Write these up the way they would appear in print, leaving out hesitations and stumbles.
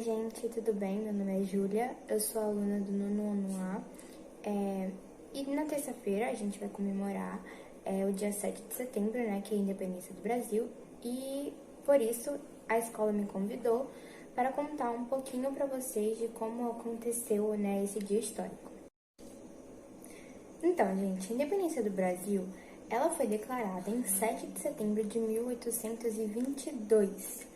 gente, tudo bem? Meu nome é Júlia, eu sou aluna do nono ano A. E na terça-feira a gente vai comemorar o dia 7 de setembro, né, que é a independência do Brasil. E por isso a escola me convidou para contar um pouquinho para vocês de como aconteceu, né, esse dia histórico. Então, gente, a independência do Brasil, ela foi declarada em 7 de setembro de 1822.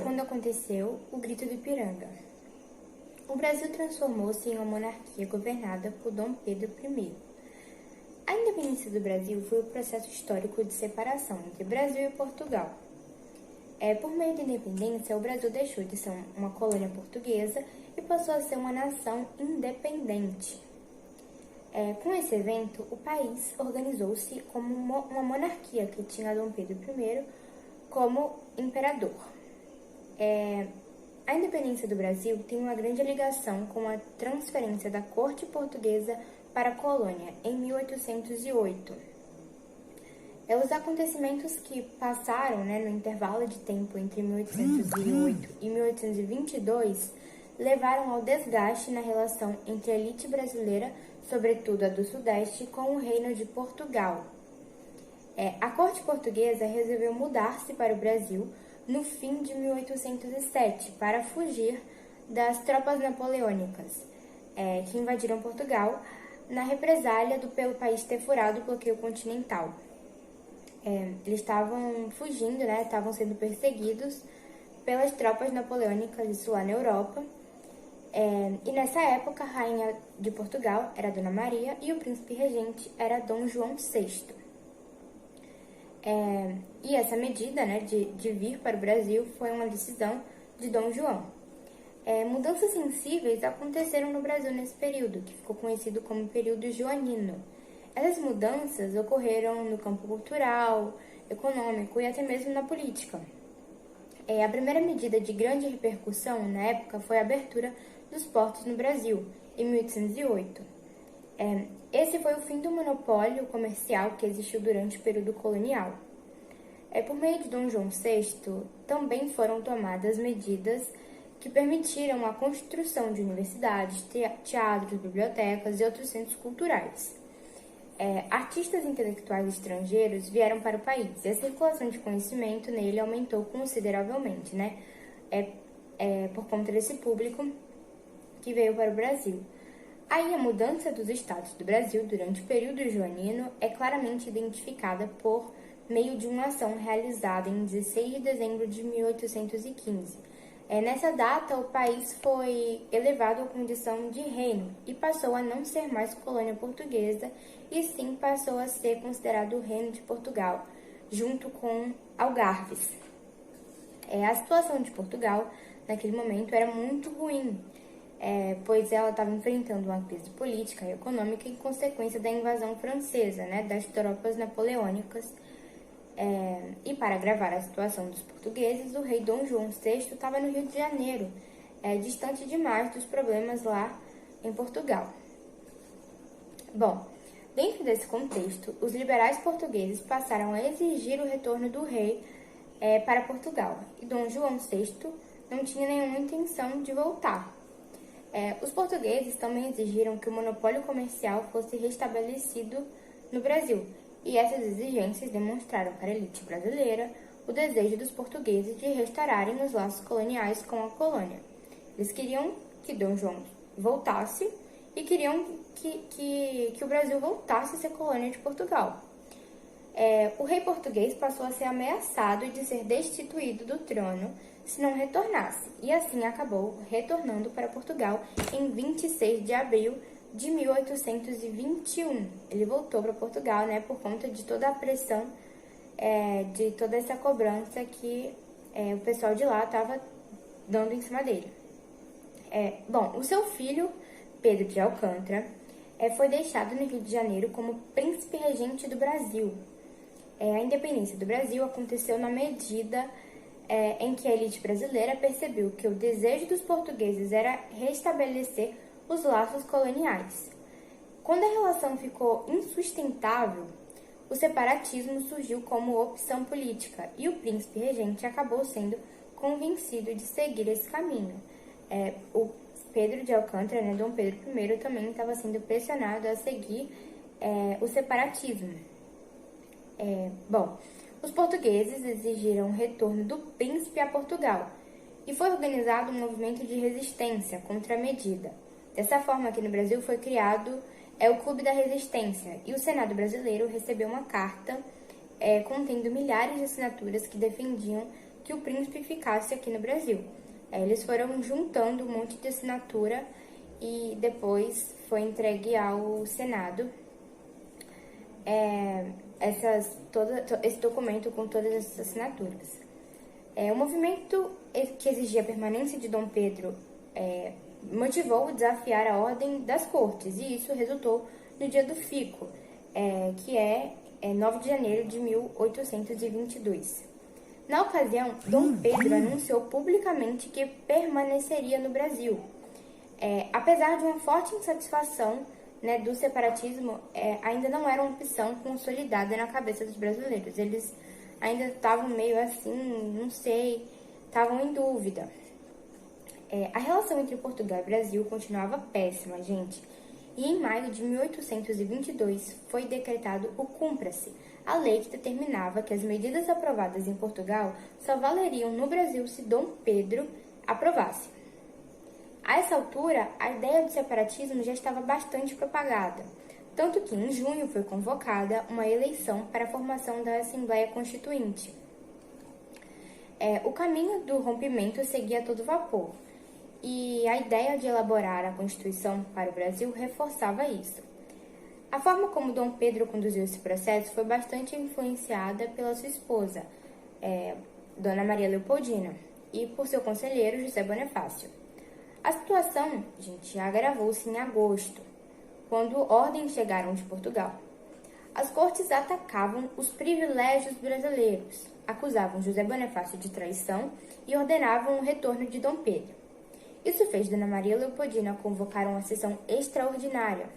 Quando aconteceu o Grito do Ipiranga. O Brasil transformou-se em uma monarquia governada por Dom Pedro I. A independência do Brasil foi o processo histórico de separação entre Brasil e Portugal. Por meio da independência, o Brasil deixou de ser uma colônia portuguesa e passou a ser uma nação independente. Com esse evento, o país organizou-se como uma monarquia que tinha Dom Pedro I como imperador. A independência do Brasil tem uma grande ligação com a transferência da corte portuguesa para a colônia em 1808. Os acontecimentos que passaram, no intervalo de tempo entre 1808 e 1822 levaram ao desgaste na relação entre a elite brasileira, sobretudo a do Sudeste, com o Reino de Portugal. A corte portuguesa resolveu mudar-se para o Brasil no fim de 1807, para fugir das tropas napoleônicas que invadiram Portugal na represália pelo país ter furado o bloqueio continental. Eles estavam fugindo, estavam sendo perseguidos pelas tropas napoleônicas, isso lá na Europa. E nessa época, a rainha de Portugal era Dona Maria e o príncipe regente era Dom João VI. E essa medida, de vir para o Brasil foi uma decisão de Dom João. Mudanças sensíveis aconteceram no Brasil nesse período, que ficou conhecido como período joanino. Essas mudanças ocorreram no campo cultural, econômico e até mesmo na política. A primeira medida de grande repercussão na época foi a abertura dos portos no Brasil, em 1808. Esse foi o fim do monopólio comercial que existiu durante o período colonial. Por meio de Dom João VI, também foram tomadas medidas que permitiram a construção de universidades, teatros, bibliotecas e outros centros culturais. Artistas intelectuais estrangeiros vieram para o país e a circulação de conhecimento nele aumentou consideravelmente, por conta desse público que veio para o Brasil. Aí a mudança dos estados do Brasil durante o período joanino é claramente identificada por meio de uma ação realizada em 16 de dezembro de 1815. Nessa data, o país foi elevado à condição de reino e passou a não ser mais colônia portuguesa, e sim passou a ser considerado o Reino de Portugal, junto com Algarves. A situação de Portugal, naquele momento, era muito ruim, pois ela estava enfrentando uma crise política e econômica em consequência da invasão francesa, das tropas napoleônicas. E para agravar a situação dos portugueses, o rei Dom João VI estava no Rio de Janeiro, distante demais dos problemas lá em Portugal. Bom, dentro desse contexto, os liberais portugueses passaram a exigir o retorno do rei para Portugal, e Dom João VI não tinha nenhuma intenção de voltar. Os portugueses também exigiram que o monopólio comercial fosse restabelecido no Brasil, e essas exigências demonstraram para a elite brasileira o desejo dos portugueses de restaurarem os laços coloniais com a colônia. Eles queriam que Dom João voltasse e queriam que o Brasil voltasse a ser colônia de Portugal. O rei português passou a ser ameaçado de ser destituído do trono se não retornasse, e assim acabou retornando para Portugal em 26 de abril de 1821. Ele voltou para Portugal, por conta de toda a pressão, de toda essa cobrança que o pessoal de lá estava dando em cima dele. O seu filho, Pedro de Alcântara, foi deixado no Rio de Janeiro como príncipe regente do Brasil. A independência do Brasil aconteceu na medida em que a elite brasileira percebeu que o desejo dos portugueses era restabelecer os laços coloniais. Quando a relação ficou insustentável, o separatismo surgiu como opção política e o príncipe regente acabou sendo convencido de seguir esse caminho. O Pedro de Alcântara, né, Dom Pedro I, também estava sendo pressionado a seguir o separatismo. Os portugueses exigiram o retorno do príncipe a Portugal e foi organizado um movimento de resistência contra a medida. Dessa forma, aqui no Brasil foi criado o Clube da Resistência e o Senado brasileiro recebeu uma carta contendo milhares de assinaturas que defendiam que o príncipe ficasse aqui no Brasil. Eles foram juntando um monte de assinatura e depois foi entregue ao Senado esse documento com todas essas assinaturas. O movimento que exigia a permanência de Dom Pedro motivou desafiar a ordem das cortes, e isso resultou no Dia do Fico, que é 9 de janeiro de 1822. Na ocasião, Dom Pedro anunciou publicamente que permaneceria no Brasil. Apesar de uma forte insatisfação do separatismo, ainda não era uma opção consolidada na cabeça dos brasileiros. Eles ainda estavam meio assim, não sei, estavam em dúvida. A relação entre Portugal e Brasil continuava péssima, gente. E em maio de 1822 foi decretado o Cumpra-se, a lei que determinava que as medidas aprovadas em Portugal só valeriam no Brasil se Dom Pedro aprovasse. A essa altura, a ideia do separatismo já estava bastante propagada, tanto que em junho foi convocada uma eleição para a formação da Assembleia Constituinte. O caminho do rompimento seguia a todo vapor, e a ideia de elaborar a Constituição para o Brasil reforçava isso. A forma como Dom Pedro conduziu esse processo foi bastante influenciada pela sua esposa, Dona Maria Leopoldina, e por seu conselheiro José Bonifácio. A situação, gente, agravou-se em agosto, quando ordens chegaram de Portugal. As cortes atacavam os privilégios brasileiros, acusavam José Bonifácio de traição e ordenavam o retorno de Dom Pedro. Isso fez Dona Maria Leopoldina convocar uma sessão extraordinária,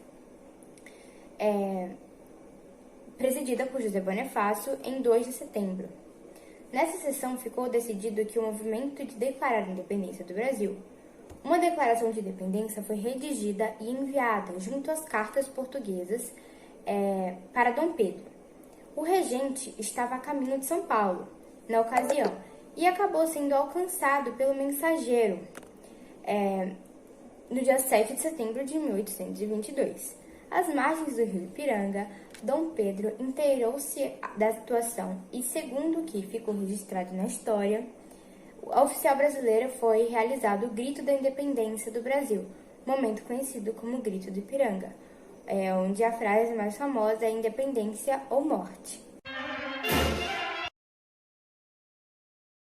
presidida por José Bonifácio, em 2 de setembro. Nessa sessão ficou decidido que o movimento de declarar a independência do Brasil. Uma declaração de independência foi redigida e enviada junto às cartas portuguesas para Dom Pedro. O regente estava a caminho de São Paulo, na ocasião, e acabou sendo alcançado pelo mensageiro no dia 7 de setembro de 1822. Às margens do rio Ipiranga, Dom Pedro inteirou-se da situação e, segundo o que ficou registrado na história, a oficial brasileira foi realizado o Grito da Independência do Brasil, momento conhecido como Grito do Ipiranga, onde a frase mais famosa é Independência ou Morte.